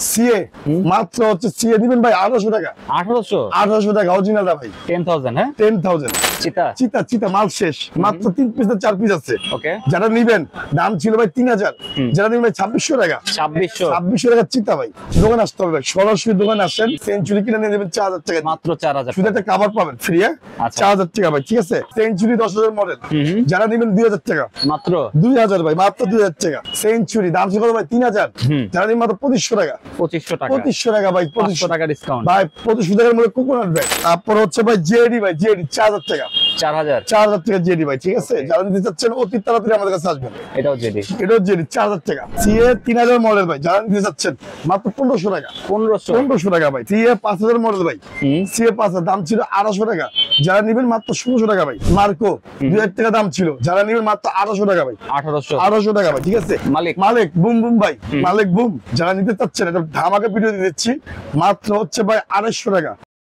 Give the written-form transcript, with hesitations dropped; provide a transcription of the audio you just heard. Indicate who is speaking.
Speaker 1: CA মাত্র হচ্ছে CA দিবেন ভাই 1800 টাকা। 1800 টাকা অরিজিনালটা ভাই।
Speaker 2: 10000 হ্যাঁ
Speaker 1: 10000
Speaker 2: চিতা
Speaker 1: চিতা চিতা মাল শেষ, মাত্র 3 পিস 4 পিস আছে।
Speaker 2: ওকে
Speaker 1: যারা নিবেন দাম ছিল ভাই 3000, যারা নিবেন ভাই 2600 টাকা। 2600 টাকা চিতা ভাই। দোকান আসতে হবে, সরাসরি দোকানে আসেন, সেঞ্চুরি কিনে নিয়ে নেবেন 4000 টাকা
Speaker 2: মাত্র 4000
Speaker 1: শুধু একটা কভার পাবেন ফ্রি। 4000 টাকা ভাই, ঠিক আছে। সেঞ্চুরি 10000 মডেল, যারা নিবেন 2000 টাকা
Speaker 2: মাত্র
Speaker 1: 2000 ভাই, মাত্র 2000 টাকা। সেঞ্চুরি দাম ছিল ভাই 3000, যারা নিবেন মাত্র 2500 টাকা। 2500 টাকা ভাই, 2500
Speaker 2: টাকা ডিসকাউন্ট
Speaker 1: ভাই, 2500 টাকার মধ্যে কোকোনাট ব্যাগ। তারপর হচ্ছে ভাই জেডি ভাই, জেডি 4000 টাকা। 4000 টাকা জেডি ভাই, ঠিক আছে। যারা নিতে চাচ্ছেন অতি তাড়াতাড়ি আমাদের কাছে আসবেন।
Speaker 2: এটাও জেডি
Speaker 1: 4000 টাকা। সিএ 3000 মডেল ভাই, যারা নিতে চাচ্ছেন মাত্র 1500 টাকা। 1500 টাকা ভাই। সিএ 5000 মডেল ভাই, সিএ 5000 দাম ছিল 1800 টাকা, যারা নিবেন মাত্র 1600 টাকা ভাই। মার্কো 2000 টাকা দাম ছিল, যারা নিবেন মাত্র 1800 টাকা ভাই। 1800 টাকা ভাই, ঠিক আছে। মালিক বুম বুম ভাই, মালিক বুম যারা নিতে চাচ্ছেন, এটা ধামাকা ভিডিও দিচ্ছি, মাত্র হচ্ছে ভাই 250 টাকা।